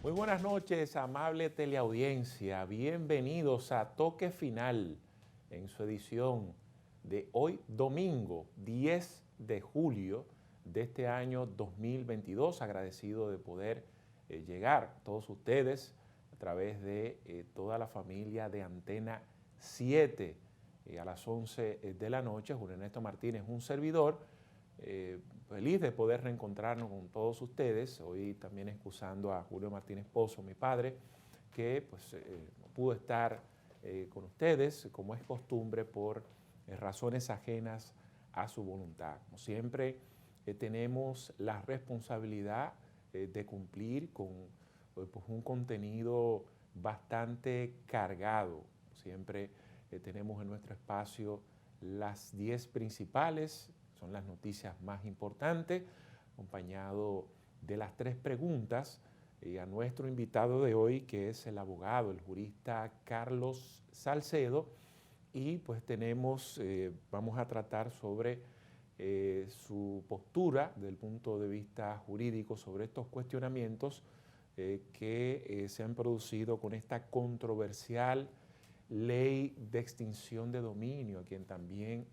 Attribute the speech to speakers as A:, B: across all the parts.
A: Muy buenas noches, amable teleaudiencia. Bienvenidos a Toque Final en su edición de hoy, domingo 10 de julio de este año 2022. Agradecido de poder llegar a todos ustedes a través de toda la familia de Antena 7 a las 11 de la noche. Julio Ernesto Martínez, un servidor. Feliz de poder reencontrarnos con todos ustedes, hoy también excusando a Julio Martínez Pozo, mi padre, que pues, no pudo estar con ustedes, como es costumbre, por razones ajenas a su voluntad. Como siempre, tenemos la responsabilidad de cumplir con pues, un contenido bastante cargado. Siempre tenemos en nuestro espacio las 10 principales, son las noticias más importantes, acompañado de las 3 preguntas a nuestro invitado de hoy, que es el abogado, el jurista Carlos Salcedo, y pues vamos a tratar sobre su postura desde el punto de vista jurídico sobre estos cuestionamientos que se han producido con esta controversial ley de extinción de dominio, a quien también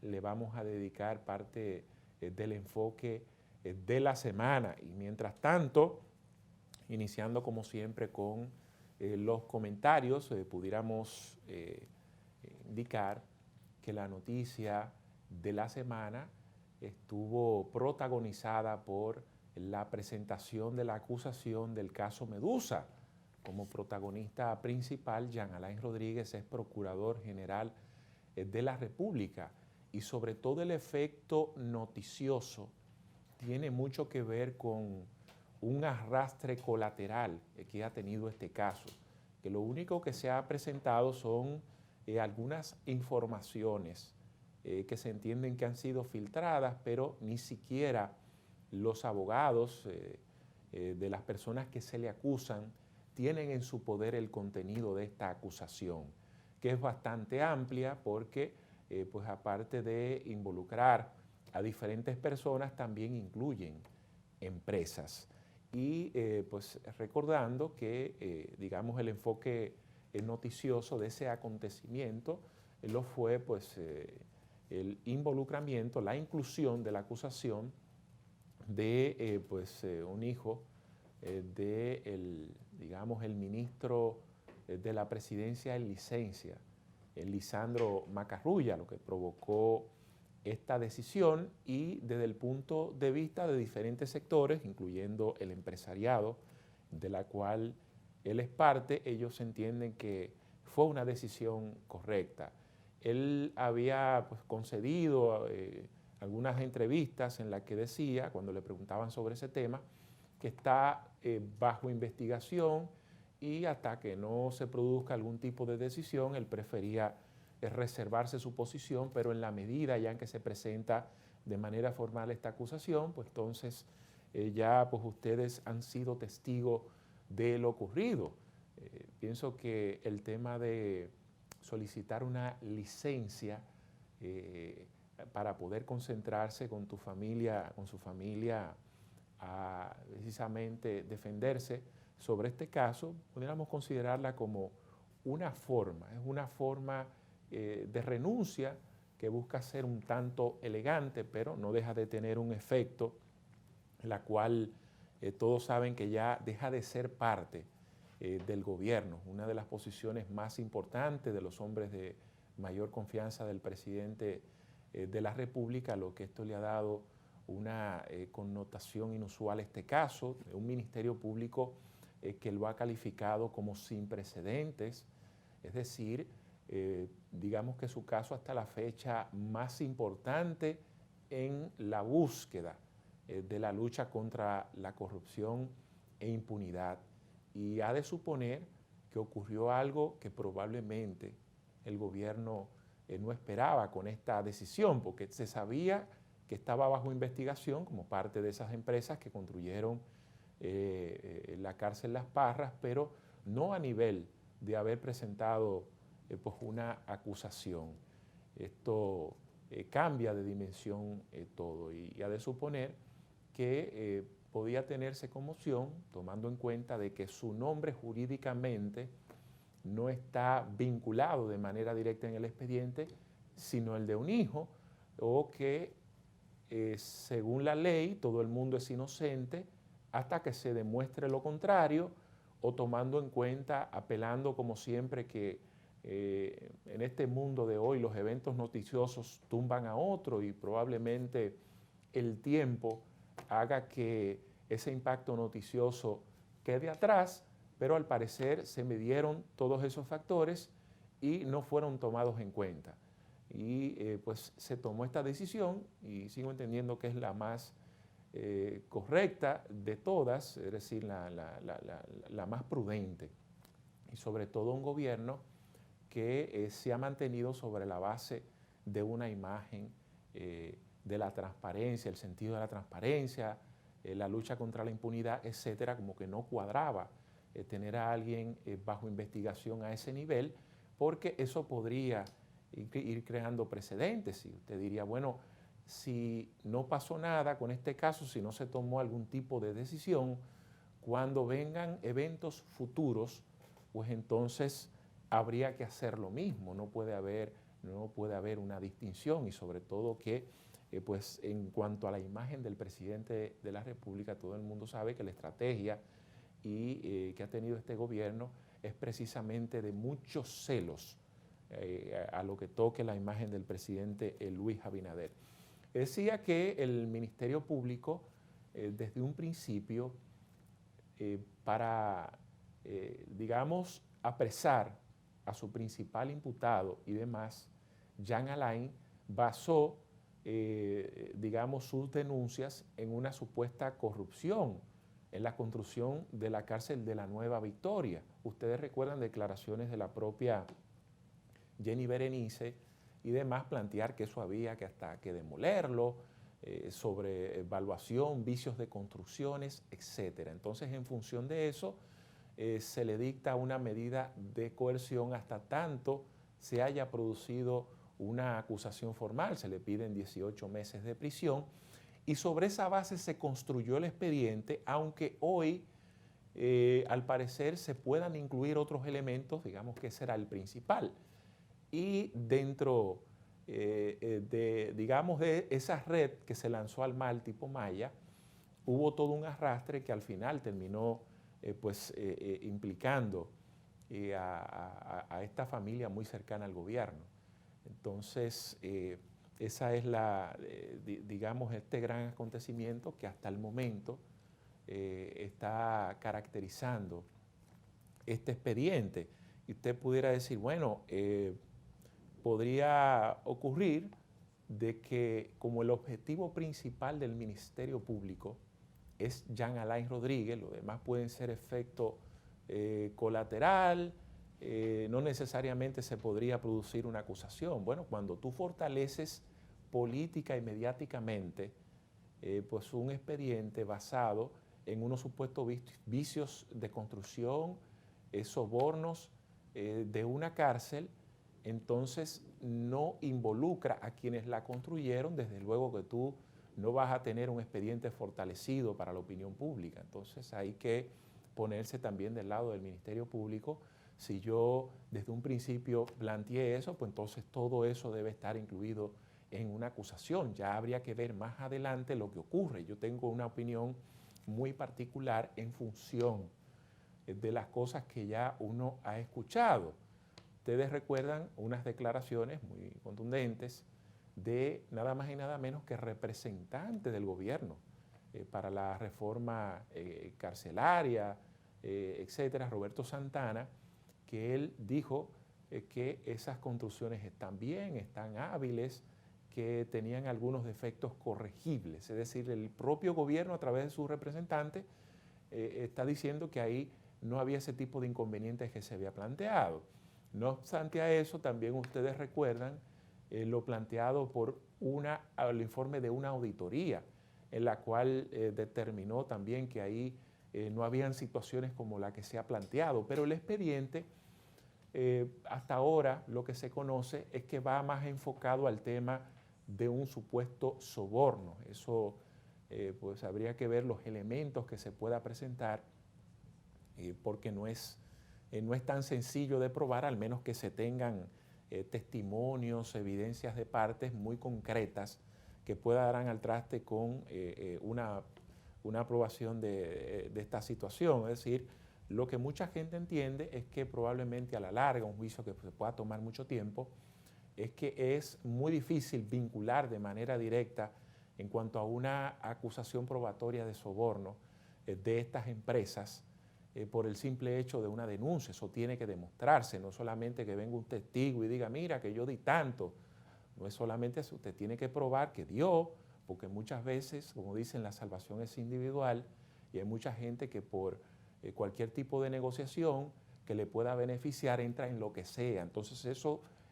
A: le vamos a dedicar parte del enfoque de la semana. Y mientras tanto, iniciando como siempre con los comentarios, pudiéramos indicar que la noticia de la semana estuvo protagonizada por la presentación de la acusación del caso Medusa. Como protagonista principal, Jean Alain Rodríguez es procurador general de la República, y sobre todo el efecto noticioso tiene mucho que ver con un arrastre colateral que ha tenido este caso, que lo único que se ha presentado son algunas informaciones que se entienden que han sido filtradas, pero ni siquiera los abogados de las personas que se le acusan tienen en su poder el contenido de esta acusación, que es bastante amplia porque pues aparte de involucrar a diferentes personas, también incluyen empresas. Y pues recordando que, digamos, el enfoque noticioso de ese acontecimiento lo fue pues el involucramiento, la inclusión de la acusación de un hijo digamos, el ministro de la presidencia en licencia, Lisandro Macarrulla, lo que provocó esta decisión, y desde el punto de vista de diferentes sectores, incluyendo el empresariado, de la cual él es parte, ellos entienden que fue una decisión correcta. Él había pues, concedido algunas entrevistas en las que decía, cuando le preguntaban sobre ese tema, que está bajo investigación, y hasta que no se produzca algún tipo de decisión, él prefería reservarse su posición, pero en la medida ya en que se presenta de manera formal esta acusación, pues entonces ya pues ustedes han sido testigos de lo ocurrido. Pienso que el tema de solicitar una licencia para poder concentrarse con tu familia, con su familia, a precisamente defenderse sobre este caso, pudiéramos considerarla como una forma, es una forma de renuncia que busca ser un tanto elegante, pero no deja de tener un efecto, la cual todos saben que ya deja de ser parte del gobierno, una de las posiciones más importantes de los hombres de mayor confianza del presidente de la República, lo que esto le ha dado una connotación inusual a este caso, de un ministerio público que lo ha calificado como sin precedentes, es decir, digamos que su caso hasta la fecha más importante en la búsqueda de la lucha contra la corrupción e impunidad. Y ha de suponer que ocurrió algo que probablemente el gobierno no esperaba con esta decisión, porque se sabía que estaba bajo investigación como parte de esas empresas que construyeron la cárcel Las Parras, pero no a nivel de haber presentado pues una acusación. esto cambia de dimensión todo y ha de suponer que podía tenerse como opción, tomando en cuenta de que su nombre jurídicamente no está vinculado de manera directa en el expediente, sino el de un hijo, o que según la ley todo el mundo es inocente hasta que se demuestre lo contrario, o tomando en cuenta, apelando como siempre que en este mundo de hoy los eventos noticiosos tumban a otro y probablemente el tiempo haga que ese impacto noticioso quede atrás, pero al parecer se midieron todos esos factores y no fueron tomados en cuenta. Y pues se tomó esta decisión y sigo entendiendo que es la más correcta de todas, es decir, la más prudente. Y sobre todo un gobierno que se ha mantenido sobre la base de una imagen de la transparencia, el sentido de la transparencia, la lucha contra la impunidad, etcétera, como que no cuadraba tener a alguien bajo investigación a ese nivel, porque eso podría ir creando precedentes. Y usted diría, bueno, si no pasó nada con este caso, si no se tomó algún tipo de decisión, cuando vengan eventos futuros, pues entonces habría que hacer lo mismo, no puede haber una distinción y sobre todo que pues en cuanto a la imagen del presidente de la República, todo el mundo sabe que la estrategia que ha tenido este gobierno es precisamente de muchos celos a lo que toque la imagen del presidente Luis Abinader. Decía que el Ministerio Público desde un principio para, digamos, apresar a su principal imputado y demás, Jean Alain, basó, digamos, sus denuncias en una supuesta corrupción en la construcción de la cárcel de la Nueva Victoria. Ustedes recuerdan declaraciones de la propia Jenny Berenice y demás, plantear que eso había que hasta que demolerlo, sobre evaluación, vicios de construcciones, etc. Entonces, en función de eso, se le dicta una medida de coerción hasta tanto se haya producido una acusación formal, se le piden 18 meses de prisión y sobre esa base se construyó el expediente, aunque hoy al parecer se puedan incluir otros elementos, digamos que será el principal. Y dentro digamos, de esa red que se lanzó al mar tipo Maya, hubo todo un arrastre que al final terminó implicando a esta familia muy cercana al gobierno. Entonces, esa es digamos, este gran acontecimiento que hasta el momento está caracterizando este expediente. Y usted pudiera decir, bueno, podría ocurrir de que como el objetivo principal del Ministerio Público es Jean Alain Rodríguez, lo demás pueden ser efecto colateral, no necesariamente se podría producir una acusación. Bueno, cuando tú fortaleces política y mediáticamente pues un expediente basado en unos supuestos vicios de construcción, sobornos de una cárcel, entonces no involucra a quienes la construyeron, desde luego que tú no vas a tener un expediente fortalecido para la opinión pública. Entonces hay que ponerse también del lado del Ministerio Público. Si yo desde un principio planteé eso, pues entonces todo eso debe estar incluido en una acusación. Ya habría que ver más adelante lo que ocurre. Yo tengo una opinión muy particular en función de las cosas que ya uno ha escuchado. Ustedes recuerdan unas declaraciones muy contundentes de nada más y nada menos que representante del gobierno para la reforma carcelaria, etcétera, Roberto Santana, que él dijo que esas construcciones están bien, están hábiles, que tenían algunos defectos corregibles. Es decir, el propio gobierno a través de su representante está diciendo que ahí no había ese tipo de inconvenientes que se había planteado. No obstante a eso, también ustedes recuerdan lo planteado por el informe de una auditoría, en la cual determinó también que ahí no habían situaciones como la que se ha planteado, pero el expediente hasta ahora lo que se conoce es que va más enfocado al tema de un supuesto soborno. Eso pues habría que ver los elementos que se pueda presentar porque no es tan sencillo de probar, al menos que se tengan testimonios, evidencias de partes muy concretas que puedan dar al traste con una aprobación de esta situación. Es decir, lo que mucha gente entiende es que probablemente a la larga, un juicio que se pueda tomar mucho tiempo, es que es muy difícil vincular de manera directa en cuanto a una acusación probatoria de soborno de estas empresas por el simple hecho de una denuncia. Eso tiene que demostrarse, no solamente que venga un testigo y diga, mira, que yo di tanto. No es solamente eso, usted tiene que probar que dio, porque muchas veces, como dicen, la salvación es individual y hay mucha gente que por cualquier tipo de negociación que le pueda beneficiar entra en lo que sea. Entonces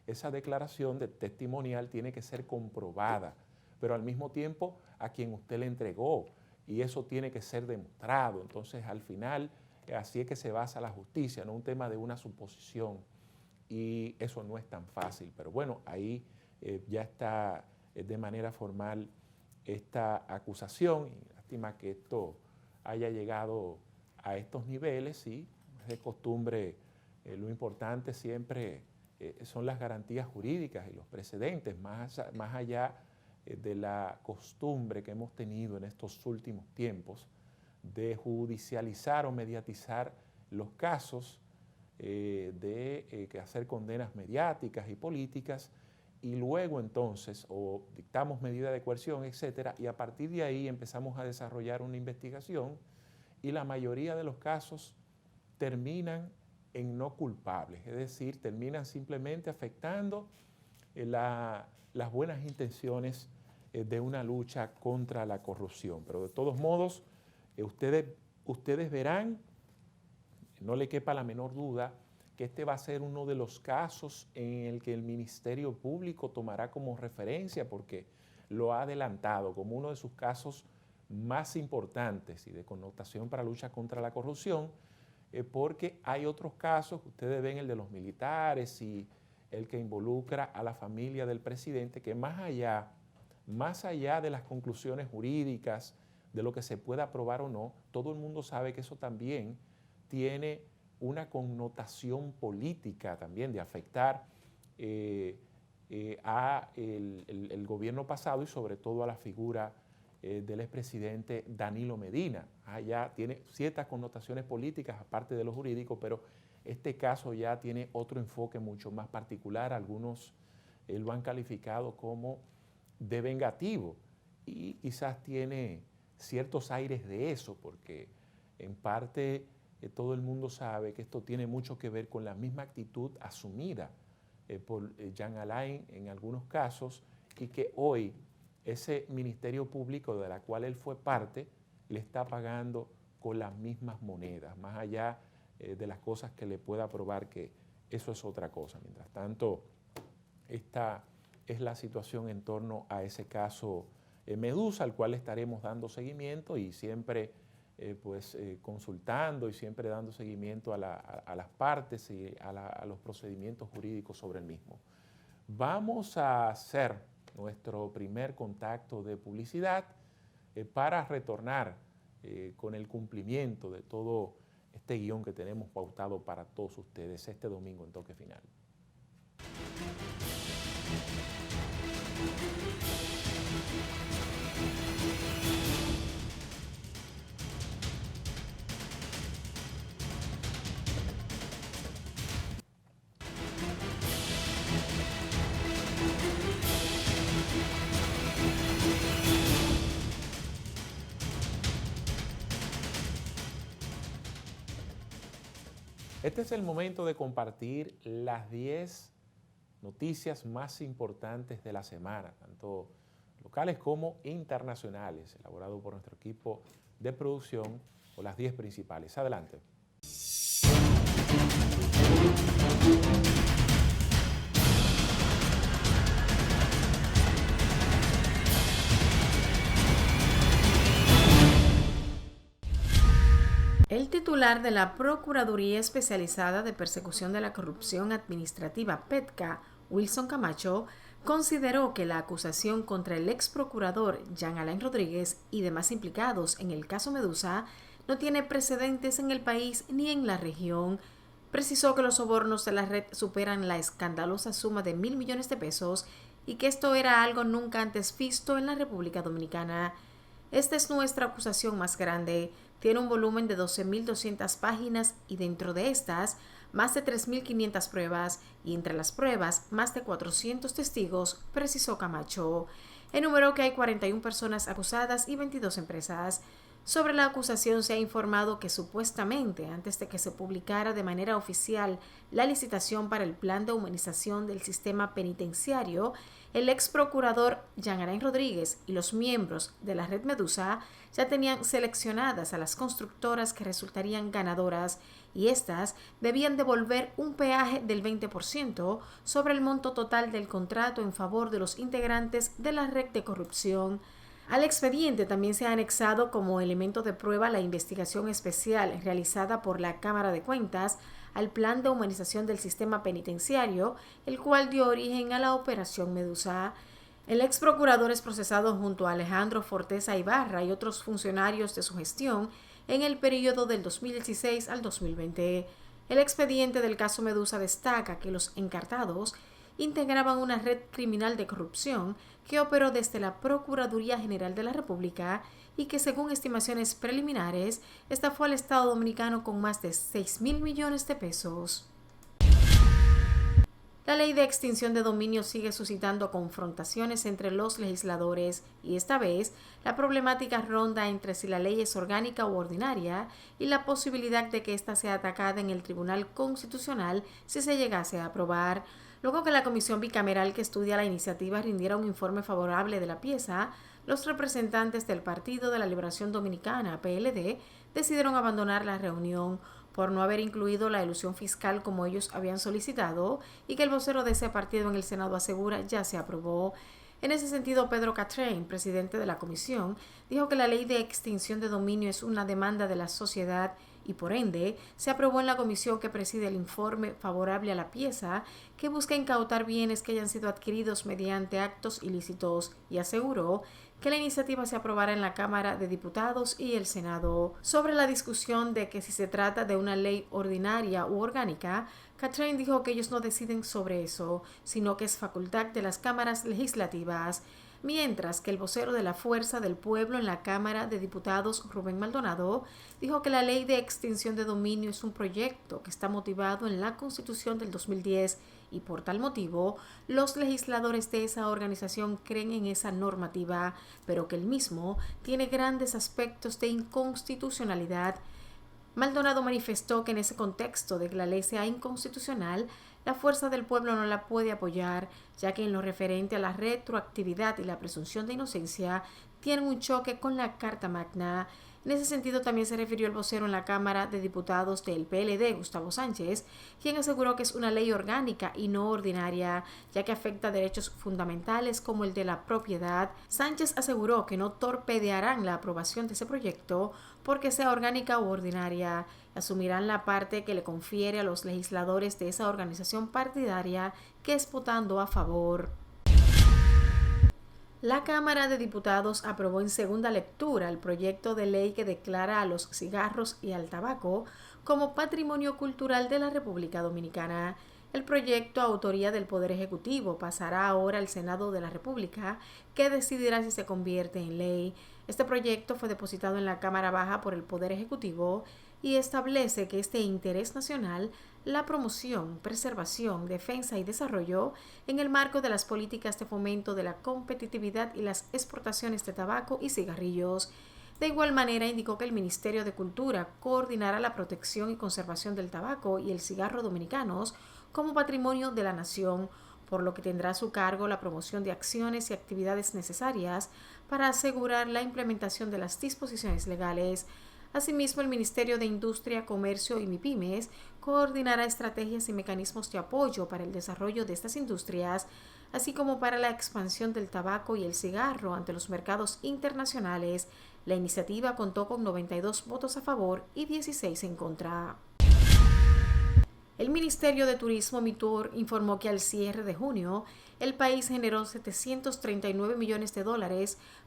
A: esa declaración de testimonial tiene que ser comprobada, pero al mismo tiempo a quien usted le entregó, y eso tiene que ser demostrado. Entonces al final así es que se basa la justicia, no un tema de una suposición, y eso no es tan fácil. Pero bueno, ahí ya está de manera formal esta acusación, y lástima que esto haya llegado a estos niveles, y es de costumbre, lo importante siempre son las garantías jurídicas y los precedentes, más allá de la costumbre que hemos tenido en estos últimos tiempos de judicializar o mediatizar los casos, de hacer condenas mediáticas y políticas, y luego entonces o dictamos medida de coerción, etcétera, y a partir de ahí empezamos a desarrollar una investigación, y la mayoría de los casos terminan en no culpables, es decir, terminan simplemente afectando las buenas intenciones de una lucha contra la corrupción. Pero de todos modos, ustedes verán, no le quepa la menor duda, que este va a ser uno de los casos en el que el Ministerio Público tomará como referencia, porque lo ha adelantado como uno de sus casos más importantes y de connotación para la lucha contra la corrupción, porque hay otros casos, ustedes ven el de los militares y el que involucra a la familia del presidente, que más allá de las conclusiones jurídicas, de lo que se pueda aprobar o no, todo el mundo sabe que eso también tiene una connotación política también de afectar a el gobierno pasado y sobre todo a la figura del expresidente Danilo Medina. Ya tiene ciertas connotaciones políticas aparte de lo jurídico, pero este caso ya tiene otro enfoque mucho más particular. Algunos lo han calificado como de vengativo y quizás tiene ciertos aires de eso, porque en parte todo el mundo sabe que esto tiene mucho que ver con la misma actitud asumida por Jean Alain en algunos casos, y que hoy ese Ministerio Público de la cual él fue parte le está pagando con las mismas monedas, más allá de las cosas que le pueda probar que eso es otra cosa. Mientras tanto, esta es la situación en torno a ese caso Medusa, al cual estaremos dando seguimiento y siempre consultando y siempre dando seguimiento a las partes y a los procedimientos jurídicos sobre el mismo. Vamos a hacer nuestro primer contacto de publicidad para retornar con el cumplimiento de todo este guión que tenemos pautado para todos ustedes este domingo en Toque Final. Este es el momento de compartir las 10 noticias más importantes de la semana, tanto locales como internacionales, elaborado por nuestro equipo de producción, o las 10 principales. Adelante.
B: El El titular de la Procuraduría Especializada de Persecución de la Corrupción Administrativa, PETCA, Wilson Camacho, consideró que la acusación contra el ex procurador Jean Alain Rodríguez y demás implicados en el caso Medusa no tiene precedentes en el país ni en la región. Precisó que los sobornos de la red superan la escandalosa suma de 1.000 millones de pesos y que esto era algo nunca antes visto en la República Dominicana. Esta es nuestra acusación más grande. Tiene un volumen de 12.200 páginas y dentro de estas, más de 3.500 pruebas y entre las pruebas, más de 400 testigos, precisó Camacho. Enumeró que hay 41 personas acusadas y 22 empresas. Sobre la acusación se ha informado que supuestamente, antes de que se publicara de manera oficial la licitación para el plan de humanización del sistema penitenciario, el ex procurador Jean Alain Rodríguez y los miembros de la red Medusa ya tenían seleccionadas a las constructoras que resultarían ganadoras y éstas debían devolver un peaje del 20% sobre el monto total del contrato en favor de los integrantes de la red de corrupción. Al expediente también se ha anexado como elemento de prueba la investigación especial realizada por la Cámara de Cuentas al plan de humanización del sistema penitenciario, el cual dio origen a la Operación Medusa. El ex procurador es procesado junto a Alejandro Forteza Ibarra y otros funcionarios de su gestión en el periodo del 2016 al 2020. El expediente del caso Medusa destaca que los encartados integraban una red criminal de corrupción que operó desde la Procuraduría General de la República y que, según estimaciones preliminares, estafó al Estado Dominicano con más de 6.000 millones de pesos. La ley de extinción de dominio sigue suscitando confrontaciones entre los legisladores y esta vez la problemática ronda entre si la ley es orgánica u ordinaria y la posibilidad de que ésta sea atacada en el Tribunal Constitucional si se llegase a aprobar. Luego que la comisión bicameral que estudia la iniciativa rindiera un informe favorable de la pieza, los representantes del Partido de la Liberación Dominicana, PLD, decidieron abandonar la reunión por no haber incluido la elusión fiscal como ellos habían solicitado y que el vocero de ese partido en el Senado asegura ya se aprobó. En ese sentido, Pedro Catrain, presidente de la comisión, dijo que la ley de extinción de dominio es una demanda de la sociedad y por ende se aprobó en la comisión que preside el informe favorable a la pieza que busca incautar bienes que hayan sido adquiridos mediante actos ilícitos y aseguró que la iniciativa se aprobará en la Cámara de Diputados y el Senado. Sobre la discusión de que si se trata de una ley ordinaria u orgánica, Catrain dijo que ellos no deciden sobre eso, sino que es facultad de las cámaras legislativas, mientras que el vocero de la Fuerza del Pueblo en la Cámara de Diputados, Rubén Maldonado, dijo que la ley de extinción de dominio es un proyecto que está motivado en la Constitución del 2010 y por tal motivo los legisladores de esa organización creen en esa normativa, pero que el mismo tiene grandes aspectos de inconstitucionalidad. Maldonado manifestó que en ese contexto de que la ley sea inconstitucional, la Fuerza del Pueblo no la puede apoyar, ya que en lo referente a la retroactividad y la presunción de inocencia tienen un choque con la Carta Magna. En ese sentido también se refirió el vocero en la Cámara de Diputados del PLD, Gustavo Sánchez, quien aseguró que es una ley orgánica y no ordinaria, ya que afecta derechos fundamentales como el de la propiedad. Sánchez aseguró que no torpedearán la aprobación de ese proyecto porque sea orgánica u ordinaria. Asumirán la parte que le confiere a los legisladores de esa organización partidaria que es votando a favor. La Cámara de Diputados aprobó en segunda lectura el proyecto de ley que declara a los cigarros y al tabaco como patrimonio cultural de la República Dominicana. El proyecto, autoría del Poder Ejecutivo, pasará ahora al Senado de la República, que decidirá si se convierte en ley. Este proyecto fue depositado en la Cámara Baja por el Poder Ejecutivo y establece que este interés nacional, la promoción, preservación, defensa y desarrollo en el marco de las políticas de fomento de la competitividad y las exportaciones de tabaco y cigarrillos. De igual manera, indicó que el Ministerio de Cultura coordinará la protección y conservación del tabaco y el cigarro dominicanos como patrimonio de la nación, por lo que tendrá a su cargo la promoción de acciones y actividades necesarias para asegurar la implementación de las disposiciones legales. Asimismo, el Ministerio de Industria, Comercio y MIPYMES coordinará estrategias y mecanismos de apoyo para el desarrollo de estas industrias, así como para la expansión del tabaco y el cigarro ante los mercados internacionales, La iniciativa contó con 92 votos a favor y 16 en contra. El Ministerio de Turismo MITUR informó que al cierre de junio, el país generó $739 millones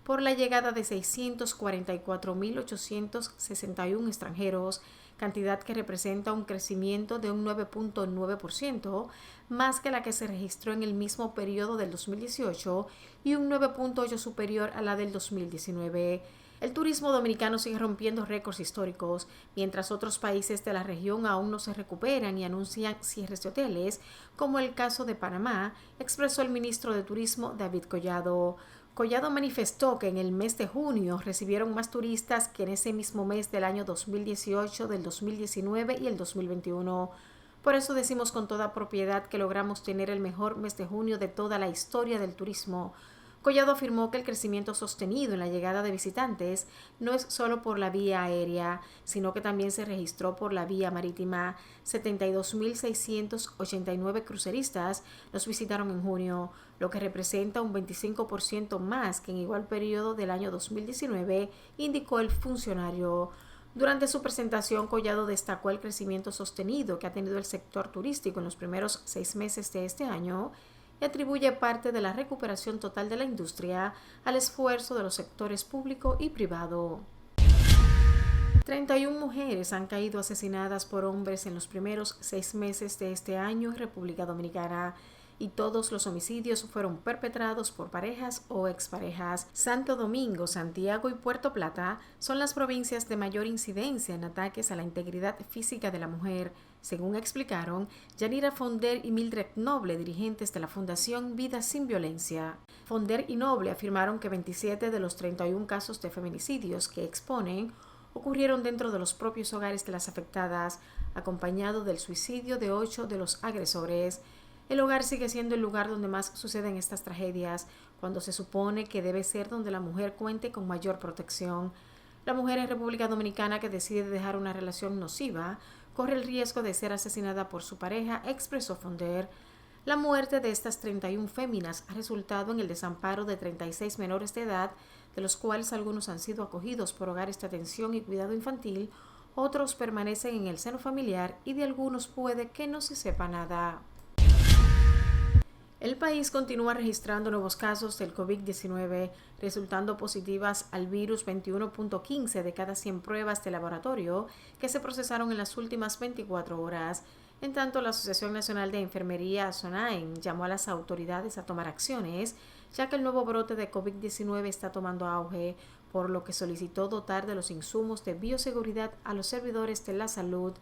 B: por la llegada de 644.861 extranjeros, cantidad que representa un crecimiento de un 9.9%, más que la que se registró en el mismo periodo del 2018 y un 9.8% superior a la del 2019. El turismo dominicano sigue rompiendo récords históricos, mientras otros países de la región aún no se recuperan y anuncian cierres de hoteles, como el caso de Panamá, expresó el ministro de Turismo David Collado. Collado manifestó que en el mes de junio recibieron más turistas que en ese mismo mes del año 2018, del 2019 y el 2021. Por eso decimos con toda propiedad que logramos tener el mejor mes de junio de toda la historia del turismo. Collado afirmó que el crecimiento sostenido en la llegada de visitantes no es solo por la vía aérea, sino que también se registró por la vía marítima. 72.689 cruceristas los visitaron en junio, lo que representa un 25% más que en igual periodo del año 2019, indicó el funcionario. Durante su presentación, Collado destacó el crecimiento sostenido que ha tenido el sector turístico en los primeros 6 meses de este año y atribuye parte de la recuperación total de la industria al esfuerzo de los sectores público y privado. 31 mujeres han caído asesinadas por hombres en los primeros 6 meses de este año en República Dominicana, y todos los homicidios fueron perpetrados por parejas o exparejas. Santo Domingo, Santiago y Puerto Plata son las provincias de mayor incidencia en ataques a la integridad física de la mujer, según explicaron Yanira Fonder y Mildred Noble, dirigentes de la Fundación Vida Sin Violencia. Fonder y Noble afirmaron que 27 de los 31 casos de feminicidios que exponen ocurrieron dentro de los propios hogares de las afectadas, acompañado del suicidio de 8 de los agresores. El hogar sigue siendo el lugar donde más suceden estas tragedias, cuando se supone que debe ser donde la mujer cuente con mayor protección. La mujer en República Dominicana que decide dejar una relación nociva corre el riesgo de ser asesinada por su pareja, expresó Fonder. La muerte de estas 31 féminas ha resultado en el desamparo de 36 menores de edad, de los cuales algunos han sido acogidos por hogares de atención y cuidado infantil, otros permanecen en el seno familiar y de algunos puede que no se sepa nada. El país continúa registrando nuevos casos del COVID-19, resultando positivas al virus 21.15 de cada 100 pruebas de laboratorio que se procesaron en las últimas 24 horas. En tanto, la Asociación Nacional de Enfermería, SONAEN, llamó a las autoridades a tomar acciones, ya que el nuevo brote de COVID-19 está tomando auge, por lo que solicitó dotar de los insumos de bioseguridad a los servidores de la salud.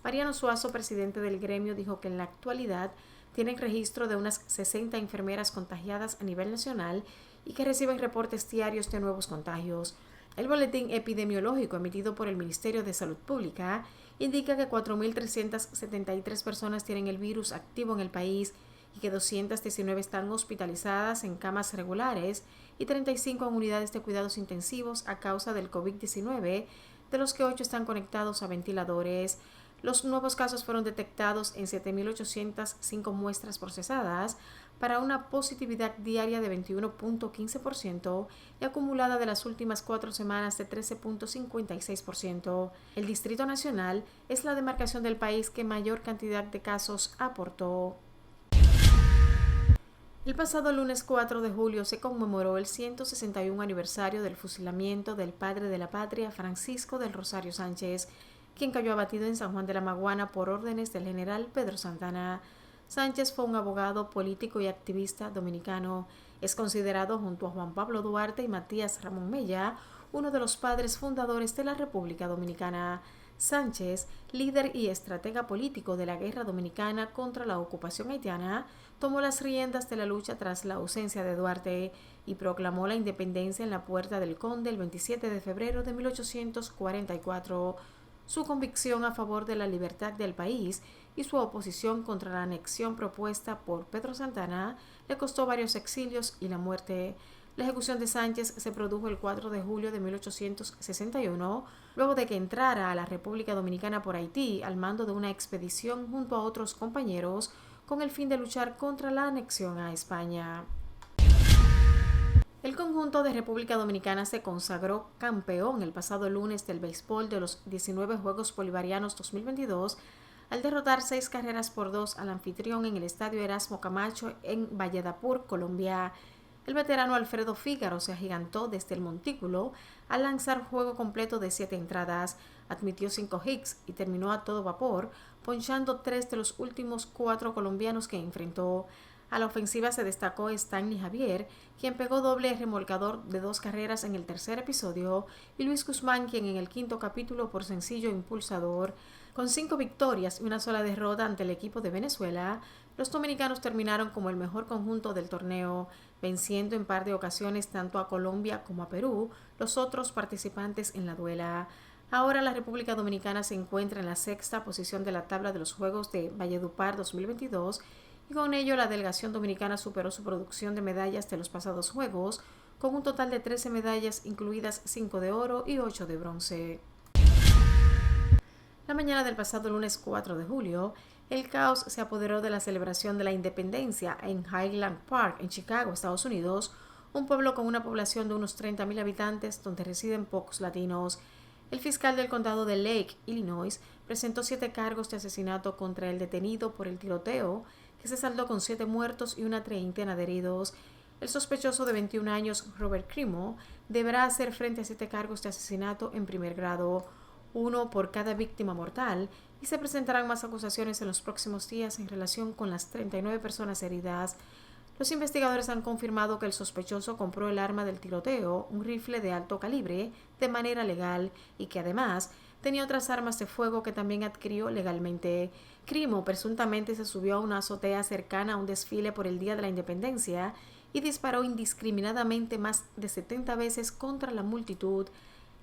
B: Mariano Suazo, presidente del gremio, dijo que en la actualidad tienen registro de unas 60 enfermeras contagiadas a nivel nacional y que reciben reportes diarios de nuevos contagios. El boletín epidemiológico emitido por el Ministerio de Salud Pública indica que 4.373 personas tienen el virus activo en el país y que 219 están hospitalizadas en camas regulares y 35 en unidades de cuidados intensivos a causa del COVID-19, de los que 8 están conectados a ventiladores. Los nuevos casos fueron detectados en 7.805 muestras procesadas para una positividad diaria de 21.15% y acumulada de las últimas 4 semanas de 13.56%. El Distrito Nacional es la demarcación del país que mayor cantidad de casos aportó. El pasado lunes 4 de julio se conmemoró el 161 aniversario del fusilamiento del padre de la patria, Francisco del Rosario Sánchez, quien cayó abatido en San Juan de la Maguana por órdenes del general Pedro Santana. Sánchez fue un abogado, político y activista dominicano. Es considerado, junto a Juan Pablo Duarte y Matías Ramón Mella, uno de los padres fundadores de la República Dominicana. Sánchez, líder y estratega político de la guerra dominicana contra la ocupación haitiana, tomó las riendas de la lucha tras la ausencia de Duarte y proclamó la independencia en la Puerta del Conde el 27 de febrero de 1844. Su convicción a favor de la libertad del país y su oposición contra la anexión propuesta por Pedro Santana le costó varios exilios y la muerte. La ejecución de Sánchez se produjo el 4 de julio de 1861, luego de que entrara a la República Dominicana por Haití al mando de una expedición junto a otros compañeros con el fin de luchar contra la anexión a España. El conjunto conjunto de República Dominicana se consagró campeón el pasado lunes del béisbol de los 19 Juegos Bolivarianos 2022 al derrotar 6 carreras por 2 al anfitrión en el Estadio Erasmo Camacho en Valledupar, Colombia. El veterano Alfredo Fígaro se agigantó desde el montículo al lanzar juego completo de 7 entradas, admitió 5 hits y terminó a todo vapor, ponchando 3 de los últimos 4 colombianos que enfrentó. A la ofensiva se destacó Stanley Javier, quien pegó doble remolcador de 2 carreras en el tercer episodio, y Luis Guzmán, quien en el quinto capítulo por sencillo impulsador. Con 5 victorias y una sola derrota ante el equipo de Venezuela, los dominicanos terminaron como el mejor conjunto del torneo, venciendo en par de ocasiones tanto a Colombia como a Perú, los otros participantes en la duela. Ahora la República Dominicana se encuentra en la 6ª posición de la tabla de los Juegos de Valledupar 2022 y con ello la delegación dominicana superó su producción de medallas de los pasados Juegos, con un total de 13 medallas, incluidas 5 de oro y 8 de bronce. La mañana del pasado lunes 4 de julio, el caos se apoderó de la celebración de la independencia en Highland Park, en Chicago, Estados Unidos, un pueblo con una población de unos 30,000 habitantes donde residen pocos latinos. El fiscal del condado de Lake, Illinois, presentó 7 cargos de asesinato contra el detenido por el tiroteo, que se saldó con 7 muertos y una treintena de heridos. El sospechoso de 21 años, Robert Crimo, deberá hacer frente a 7 cargos de asesinato en primer grado, uno por cada víctima mortal, y se presentarán más acusaciones en los próximos días en relación con las 39 personas heridas. Los investigadores han confirmado que el sospechoso compró el arma del tiroteo, un rifle de alto calibre, de manera legal y que además tenía otras armas de fuego que también adquirió legalmente. Crimo presuntamente se subió a una azotea cercana a un desfile por el Día de la Independencia y disparó indiscriminadamente más de 70 veces contra la multitud.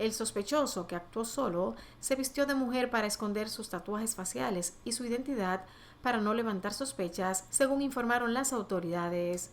B: El sospechoso, que actuó solo, se vistió de mujer para esconder sus tatuajes faciales y su identidad para no levantar sospechas, según informaron las autoridades.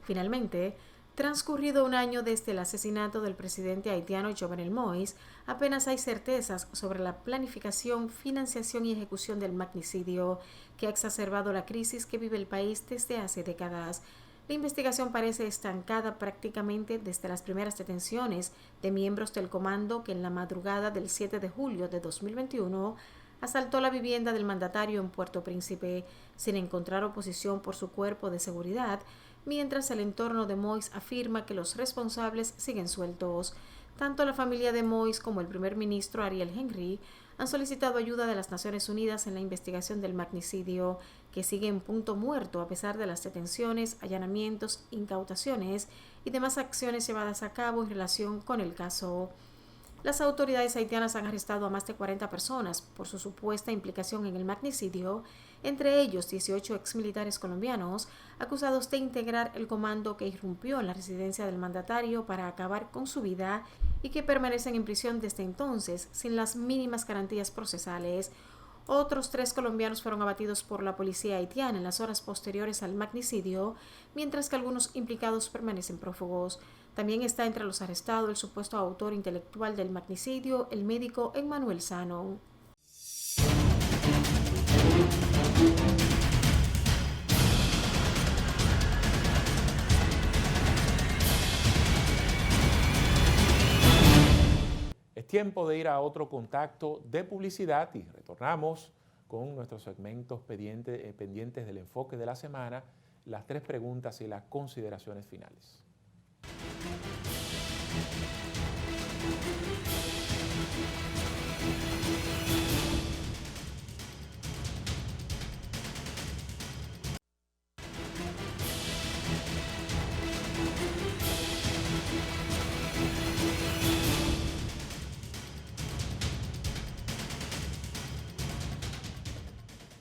B: Finalmente, transcurrido un año desde el asesinato del presidente haitiano Jovenel Moïse, apenas hay certezas sobre la planificación, financiación y ejecución del magnicidio, que ha exacerbado la crisis que vive el país desde hace décadas. La investigación parece estancada prácticamente desde las primeras detenciones de miembros del comando que en la madrugada del 7 de julio de 2021 asaltó la vivienda del mandatario en Puerto Príncipe, sin encontrar oposición por su cuerpo de seguridad, mientras el entorno de Moïse afirma que los responsables siguen sueltos. Tanto la familia de Moïse como el primer ministro Ariel Henry han solicitado ayuda de las Naciones Unidas en la investigación del magnicidio, que sigue en punto muerto a pesar de las detenciones, allanamientos, incautaciones y demás acciones llevadas a cabo en relación con el caso. Las autoridades haitianas han arrestado a más de 40 personas por su supuesta implicación en el magnicidio, entre ellos 18 exmilitares colombianos acusados de integrar el comando que irrumpió en la residencia del mandatario para acabar con su vida y que permanecen en prisión desde entonces sin las mínimas garantías procesales. Otros 3 colombianos fueron abatidos por la policía haitiana en las horas posteriores al magnicidio, mientras que algunos implicados permanecen prófugos. También está entre los arrestados el supuesto autor intelectual del magnicidio, el médico Emmanuel Sano.
A: Es tiempo de ir a otro contacto de publicidad y retornamos con nuestros segmentos pendientes del enfoque de la semana, las 3 preguntas y las consideraciones finales.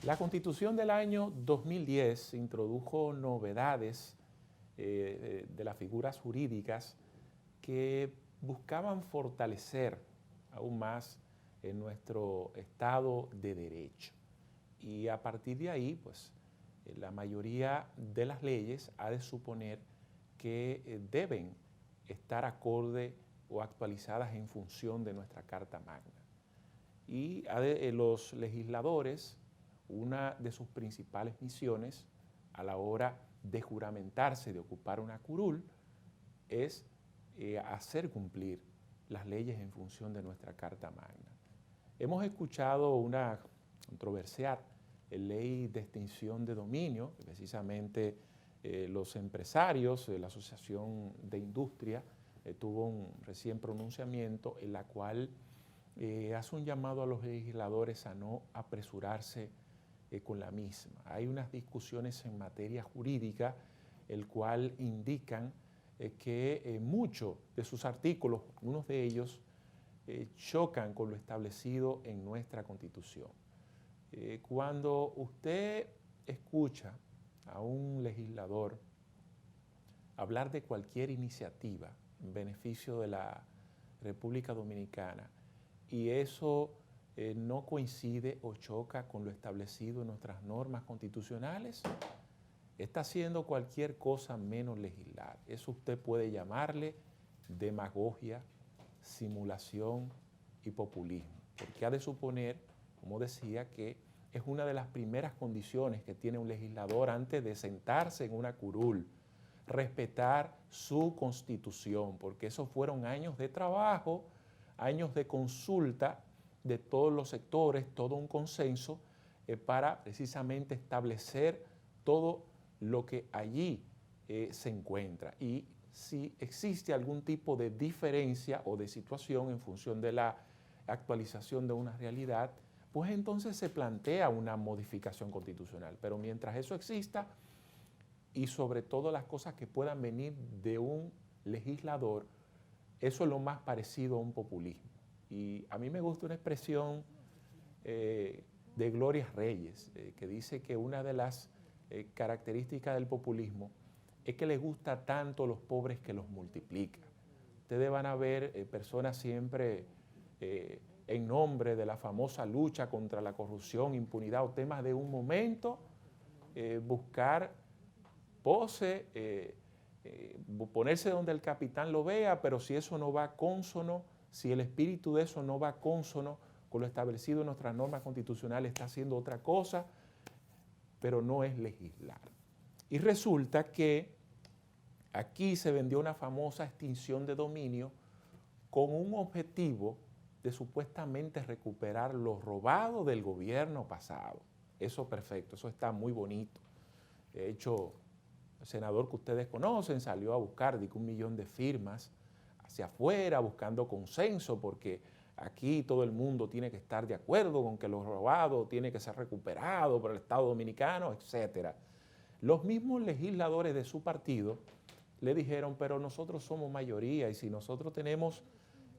A: La Constitución del año 2010 introdujo novedades de las figuras jurídicas que buscaban fortalecer aún más en nuestro Estado de Derecho. Y a partir de ahí, pues, la mayoría de las leyes ha de suponer que deben estar acorde o actualizadas en función de nuestra Carta Magna. Y los legisladores, una de sus principales misiones a la hora de juramentarse, de ocupar una curul, es hacer cumplir las leyes en función de nuestra Carta Magna. Hemos escuchado una controversial ley de extinción de dominio, que precisamente los empresarios, la Asociación de Industria, tuvo un recién pronunciamiento en la cual hace un llamado a los legisladores a no apresurarse con la misma. Hay unas discusiones en materia jurídica, el cual indican que muchos de sus artículos, unos de ellos, chocan con lo establecido en nuestra Constitución. Cuando usted escucha a un legislador hablar de cualquier iniciativa en beneficio de la República Dominicana y eso no coincide o choca con lo establecido en nuestras normas constitucionales, está haciendo cualquier cosa menos legislar. Eso usted puede llamarle demagogia, simulación y populismo, porque ha de suponer, como decía, que es una de las primeras condiciones que tiene un legislador antes de sentarse en una curul, respetar su Constitución, porque esos fueron años de trabajo, años de consulta de todos los sectores, todo un consenso para precisamente establecer todo lo que allí se encuentra. Y si existe algún tipo de diferencia o de situación en función de la actualización de una realidad, pues entonces se plantea una modificación constitucional. Pero mientras eso exista, y sobre todo las cosas que puedan venir de un legislador, eso es lo más parecido a un populismo. Y a mí me gusta una expresión de Gloria Reyes, que dice que una de las características del populismo es que les gusta tanto a los pobres que los multiplica. Ustedes van a ver personas siempre en nombre de la famosa lucha contra la corrupción, impunidad o temas de un momento, buscar pose, ponerse donde el capitán lo vea, pero si eso no va cónsono, si el espíritu de eso no va cónsono con lo establecido en nuestras normas constitucionales, está haciendo otra cosa, pero no es legislar. Y resulta que aquí se vendió una famosa extinción de dominio con un objetivo de supuestamente recuperar lo robado del gobierno pasado. Eso perfecto, eso está muy bonito. De hecho, el senador que ustedes conocen salió a buscar 1 millón de firmas hacia afuera, buscando consenso, porque aquí todo el mundo tiene que estar de acuerdo con que lo robado tiene que ser recuperado por el Estado Dominicano, etc. Los mismos legisladores de su partido le dijeron, pero nosotros somos mayoría y si nosotros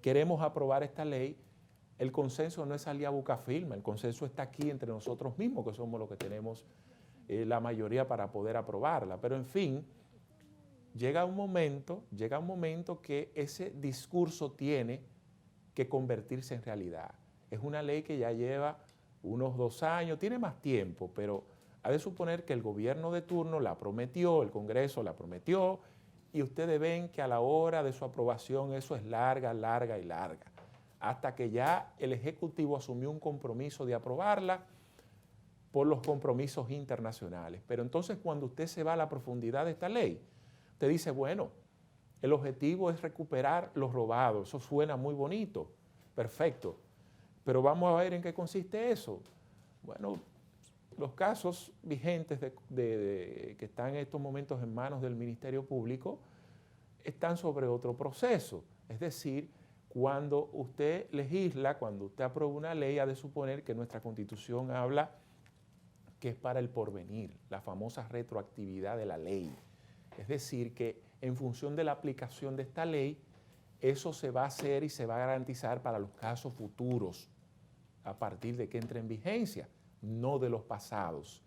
A: queremos aprobar esta ley, el consenso no es salir a buscar firma, el consenso está aquí entre nosotros mismos, que somos los que tenemos la mayoría para poder aprobarla. Pero en fin, llega un momento que ese discurso tiene que convertirse en realidad. Es una ley que ya lleva unos 2 años, tiene más tiempo, pero ha de suponer que el gobierno de turno la prometió, el Congreso la prometió, y ustedes ven que a la hora de su aprobación eso es larga, hasta que ya el Ejecutivo asumió un compromiso de aprobarla por los compromisos internacionales. Pero entonces cuando usted se va a la profundidad de esta ley, usted dice, bueno, el objetivo es recuperar los robados, eso suena muy bonito, perfecto, pero vamos a ver en qué consiste eso. Bueno, los casos vigentes que están en estos momentos en manos del Ministerio Público están sobre otro proceso. Es decir, cuando usted legisla, cuando usted aprueba una ley, ha de suponer que nuestra Constitución habla que es para el porvenir, la famosa retroactividad de la ley. Es decir, que en función de la aplicación de esta ley, eso se va a hacer y se va a garantizar para los casos futuros, a partir de que entre en vigencia, no de los pasados.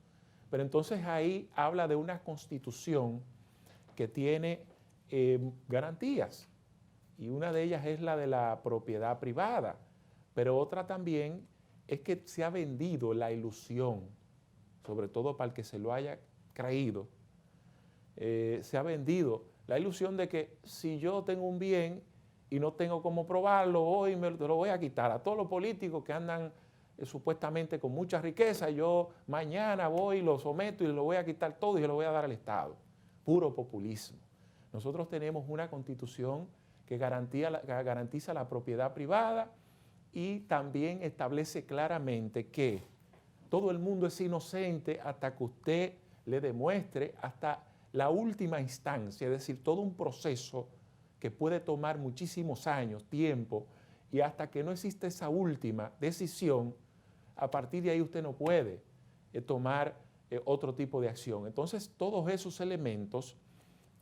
A: Pero entonces ahí habla de una Constitución que tiene garantías, y una de ellas es la de la propiedad privada, pero otra también es que se ha vendido la ilusión, sobre todo para el que se lo haya creído, se ha vendido la ilusión de que si yo tengo un bien y no tengo cómo probarlo, hoy me lo voy a quitar a todos los políticos que andan supuestamente con mucha riqueza, yo mañana voy y lo someto y lo voy a quitar todo y se lo voy a dar al Estado. Puro populismo. Nosotros tenemos una constitución que garantiza la propiedad privada y también establece claramente que todo el mundo es inocente hasta que usted le demuestre hasta la última instancia, es decir, todo un proceso que puede tomar muchísimos años, tiempo, y hasta que no existe esa última decisión, a partir de ahí usted no puede tomar otro tipo de acción. Entonces, todos esos elementos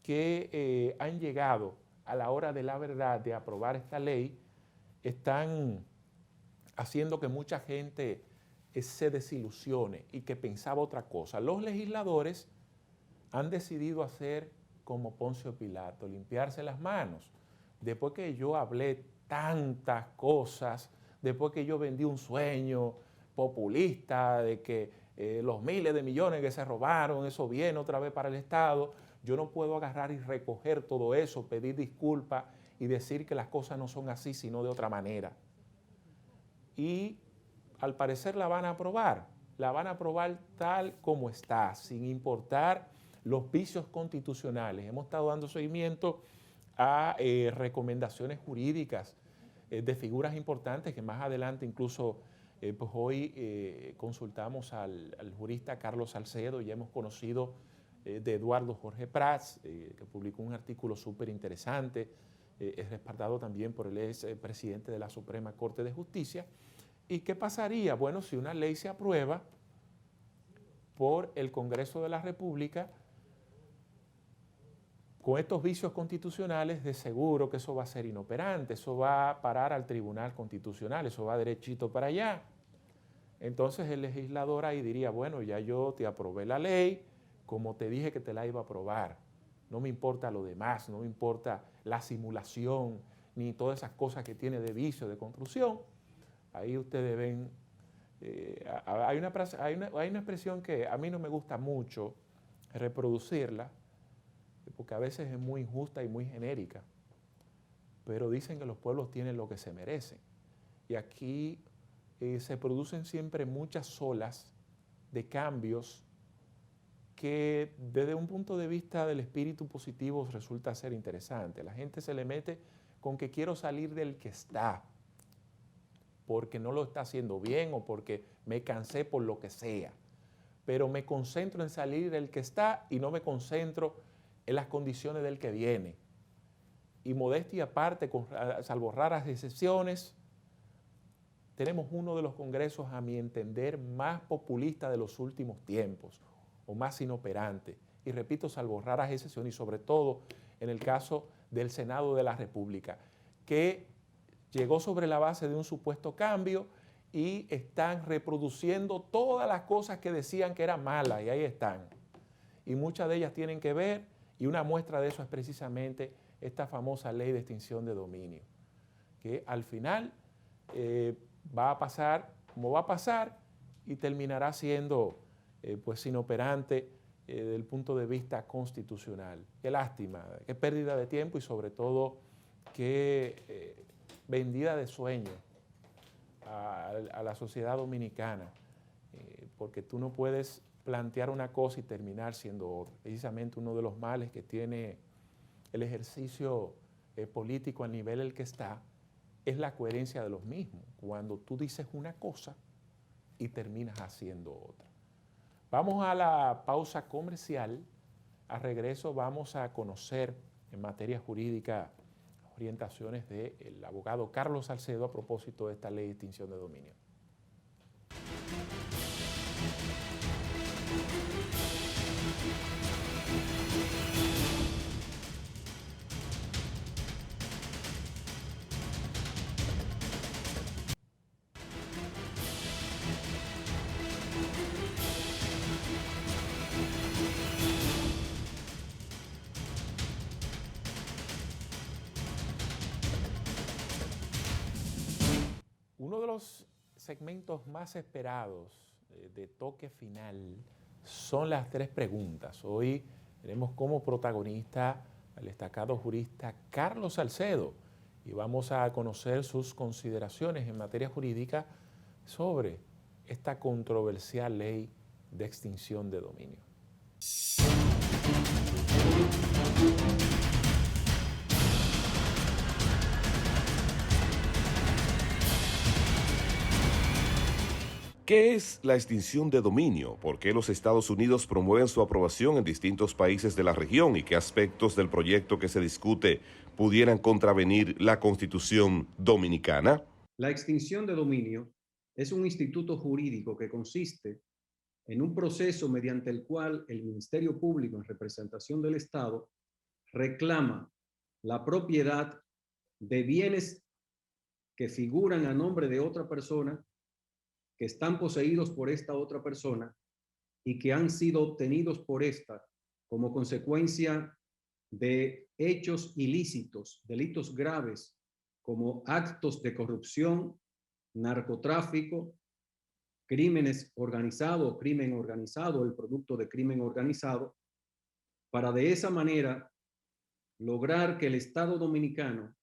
A: que han llegado a la hora de la verdad de aprobar esta ley están haciendo que mucha gente se desilusione y que pensaba otra cosa. Los legisladores han decidido hacer como Poncio Pilato, limpiarse las manos. Después que yo hablé tantas cosas, después que yo vendí un sueño populista de que los miles de millones que se robaron, eso viene otra vez para el Estado, yo no puedo agarrar y recoger todo eso, pedir disculpas y decir que las cosas no son así, sino de otra manera. Y al parecer la van a aprobar tal como está, sin importar los vicios constitucionales. Hemos estado dando seguimiento a recomendaciones jurídicas de figuras importantes que más adelante incluso pues hoy consultamos al jurista Carlos Salcedo, ya hemos conocido de Eduardo Jorge Prats, que publicó un artículo súper interesante, es respaldado también por el ex presidente de la Suprema Corte de Justicia. ¿Y qué pasaría? Bueno, si una ley se aprueba por el Congreso de la República, con estos vicios constitucionales, de seguro que eso va a ser inoperante, eso va a parar al Tribunal Constitucional, eso va derechito para allá. Entonces el legislador ahí diría, bueno, ya yo te aprobé la ley, como te dije que te la iba a aprobar. No me importa lo demás, no me importa la simulación, ni todas esas cosas que tiene de vicio, de construcción. Ahí ustedes ven, hay una expresión que a mí no me gusta mucho reproducirla, porque a veces es muy injusta y muy genérica, pero dicen que los pueblos tienen lo que se merecen. Y aquí se producen siempre muchas olas de cambios que desde un punto de vista del espíritu positivo resulta ser interesante. La gente se le mete con que quiero salir del que está, porque no lo está haciendo bien o porque me cansé por lo que sea. Pero me concentro en salir del que está y no me concentro en las condiciones del que viene. Y modestia aparte, salvo raras excepciones, tenemos uno de los congresos, a mi entender, más populista de los últimos tiempos, o más inoperante. Y repito, salvo raras excepciones, y sobre todo en el caso del Senado de la República, que llegó sobre la base de un supuesto cambio y están reproduciendo todas las cosas que decían que eran malas, y ahí están. Y muchas de ellas tienen que ver, y una muestra de eso es precisamente esta famosa ley de extinción de dominio, que al final va a pasar como va a pasar y terminará siendo pues inoperante desde el punto de vista constitucional. Qué lástima, qué pérdida de tiempo y sobre todo qué vendida de sueño a la sociedad dominicana, porque tú no puedes plantear una cosa y terminar siendo otra. Precisamente uno de los males que tiene el ejercicio político a nivel el que está es la coherencia de los mismos, cuando tú dices una cosa y terminas haciendo otra. Vamos a la pausa comercial. A regreso vamos a conocer en materia jurídica orientaciones del abogado Carlos Salcedo a propósito de esta ley de extinción de dominio. Uno de los segmentos más esperados de Toque Final son las 3 preguntas. Hoy tenemos como protagonista al destacado jurista Carlos Salcedo y vamos a conocer sus consideraciones en materia jurídica sobre esta controversial ley de extinción de dominio.
C: ¿Qué es la extinción de dominio? ¿Por qué los Estados Unidos promueven su aprobación en distintos países de la región? ¿Y qué aspectos del proyecto que se discute pudieran contravenir la Constitución dominicana?
D: La extinción de dominio es un instituto jurídico que consiste en un proceso mediante el cual el Ministerio Público, en representación del Estado, reclama la propiedad de bienes que figuran a nombre de otra persona, que están poseídos por esta otra persona y que han sido obtenidos por esta como consecuencia de hechos ilícitos, delitos graves, como actos de corrupción, narcotráfico, crímenes organizados, crimen organizado, el producto de crimen organizado, para de esa manera lograr que el Estado dominicano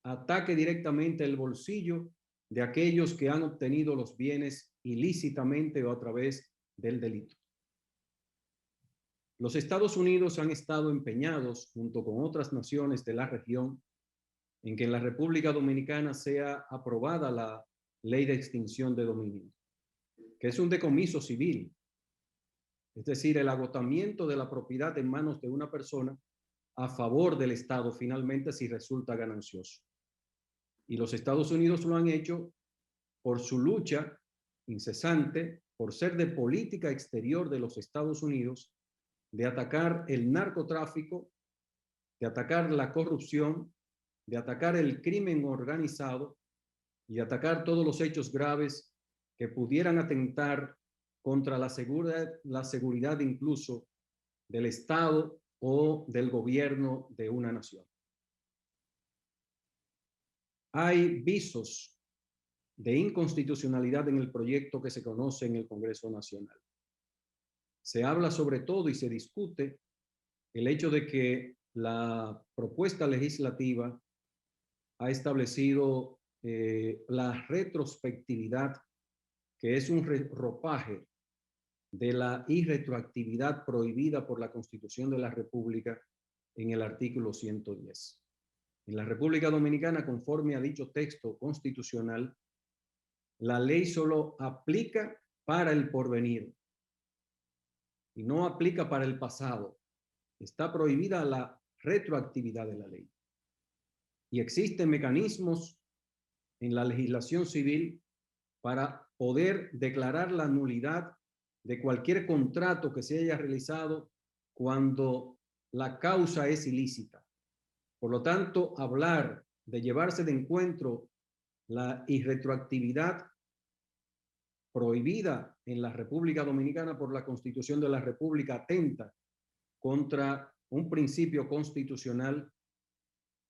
D: ataque directamente el bolsillo de aquellos que han obtenido los bienes ilícitamente o a través del delito. Los Estados Unidos han estado empeñados, junto con otras naciones de la región, en que en la República Dominicana sea aprobada la ley de extinción de dominio, que es un decomiso civil, es decir, el agotamiento de la propiedad en manos de una persona a favor del Estado finalmente si resulta ganancioso. Y los Estados Unidos lo han hecho por su lucha incesante, por ser de política exterior de los Estados Unidos, de atacar el narcotráfico, de atacar la corrupción, de atacar el crimen organizado y de atacar todos los hechos graves que pudieran atentar contra la seguridad incluso del Estado o del gobierno de una nación. Hay visos de inconstitucionalidad en el proyecto que se conoce en el Congreso Nacional. Se habla sobre todo y se discute el hecho de que la propuesta legislativa ha establecido la retrospectividad, que es un ropaje de la irretroactividad prohibida por la Constitución de la República en el artículo 110. En la República Dominicana, conforme a dicho texto constitucional, la ley solo aplica para el porvenir y no aplica para el pasado. Está prohibida la retroactividad de la ley. Y existen mecanismos en la legislación civil para poder declarar la nulidad de cualquier contrato que se haya realizado cuando la causa es ilícita. Por lo tanto, hablar de llevarse de encuentro la irretroactividad prohibida en la República Dominicana por la Constitución de la República atenta contra un principio constitucional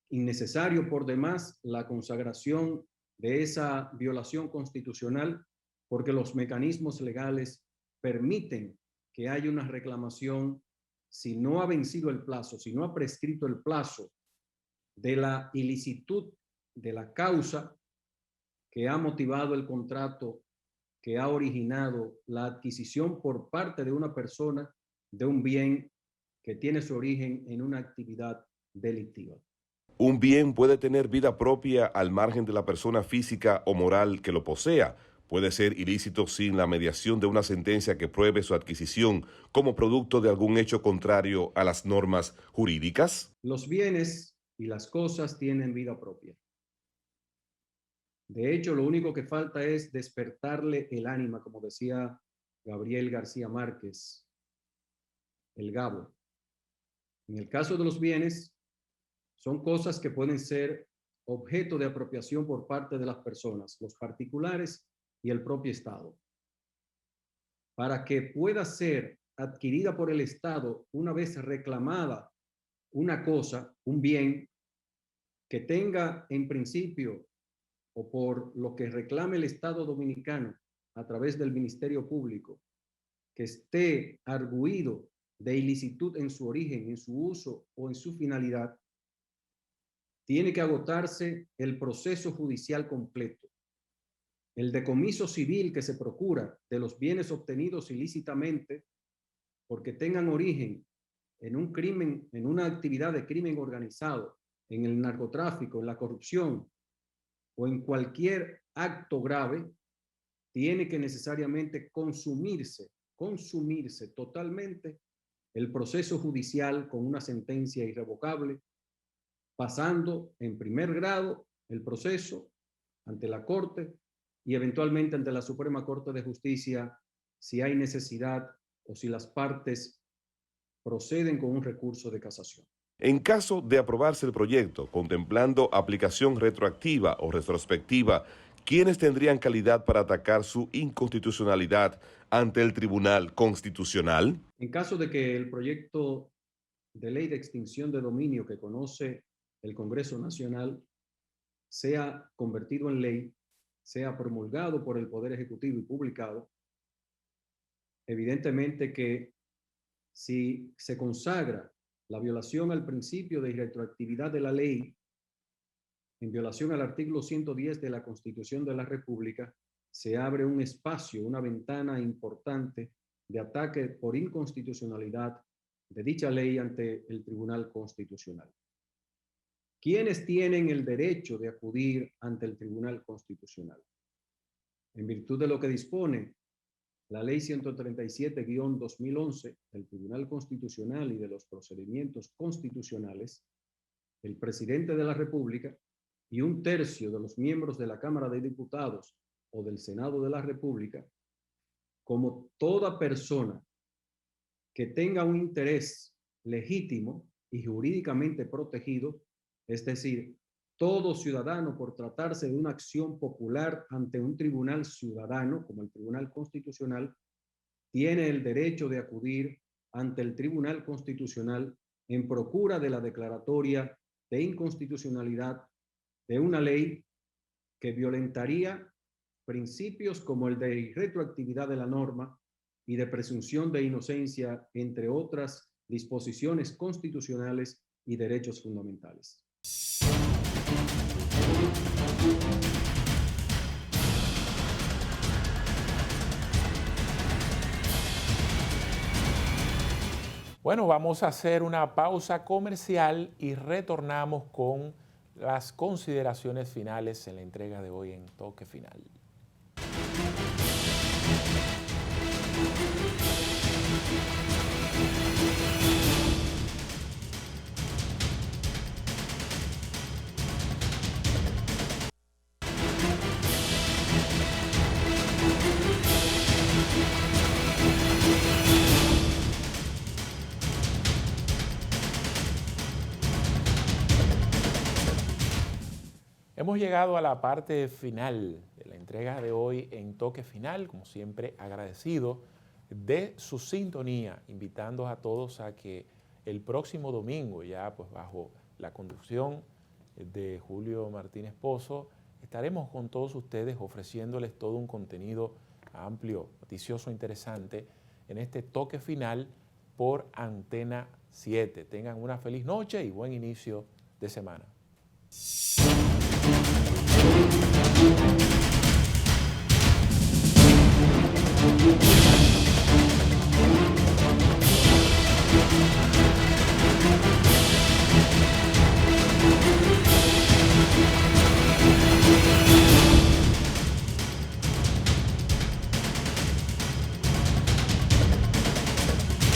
D: innecesario por demás la consagración de esa violación constitucional, porque los mecanismos legales permiten que haya una reclamación si no ha vencido el plazo, si no ha prescrito el plazo de la ilicitud de la causa que ha motivado el contrato, que ha originado la adquisición por parte de una persona de un bien que tiene su origen en una actividad delictiva.
C: Un bien puede tener vida propia al margen de la persona física o moral que lo posea. Puede ser ilícito sin la mediación de una sentencia que pruebe su adquisición como producto de algún hecho contrario a las normas jurídicas.
D: Los bienes y las cosas tienen vida propia. De hecho, lo único que falta es despertarle el ánima, como decía Gabriel García Márquez, el Gabo. En el caso de los bienes, son cosas que pueden ser objeto de apropiación por parte de las personas, los particulares y el propio Estado. Para que pueda ser adquirida por el Estado una vez reclamada una cosa, un bien, que tenga en principio o por lo que reclame el Estado dominicano a través del Ministerio Público, que esté arguido de ilicitud en su origen, en su uso o en su finalidad, tiene que agotarse el proceso judicial completo. El decomiso civil que se procura de los bienes obtenidos ilícitamente porque tengan origen en un crimen, en una actividad de crimen organizado, en el narcotráfico, en la corrupción o en cualquier acto grave, tiene que necesariamente consumirse totalmente el proceso judicial con una sentencia irrevocable, pasando en primer grado el proceso ante la Corte y eventualmente ante la Suprema Corte de Justicia si hay necesidad o si las partes proceden con un recurso de casación.
C: En caso de aprobarse el proyecto, contemplando aplicación retroactiva o retrospectiva, ¿quiénes tendrían calidad para atacar su inconstitucionalidad ante el Tribunal Constitucional?
D: En caso de que el proyecto de ley de extinción de dominio que conoce el Congreso Nacional sea convertido en ley, sea promulgado por el Poder Ejecutivo y publicado, evidentemente que si se consagra la violación al principio de irretroactividad de la ley, en violación al artículo 110 de la Constitución de la República, se abre un espacio, una ventana importante de ataque por inconstitucionalidad de dicha ley ante el Tribunal Constitucional. ¿Quiénes tienen el derecho de acudir ante el Tribunal Constitucional? En virtud de lo que dispone la Ley 137-2011 del Tribunal Constitucional y de los procedimientos constitucionales, el presidente de la República y 1/3 de los miembros de la Cámara de Diputados o del Senado de la República, como toda persona que tenga un interés legítimo y jurídicamente protegido, es decir, todo ciudadano por tratarse de una acción popular ante un tribunal ciudadano, como el Tribunal Constitucional, tiene el derecho de acudir ante el Tribunal Constitucional en procura de la declaratoria de inconstitucionalidad de una ley que violentaría principios como el de irretroactividad de la norma y de presunción de inocencia, entre otras disposiciones constitucionales y derechos fundamentales.
A: Bueno, vamos a hacer una pausa comercial y retornamos con las consideraciones finales en la entrega de hoy en Toque Final. Hemos llegado a la parte final de la entrega de hoy en Toque Final, como siempre agradecido de su sintonía, invitando a todos a que el próximo domingo, ya pues bajo la conducción de Julio Martínez Pozo, estaremos con todos ustedes ofreciéndoles todo un contenido amplio, noticioso, interesante en este Toque Final por Antena 7. Tengan una feliz noche y buen inicio de semana. Thank you.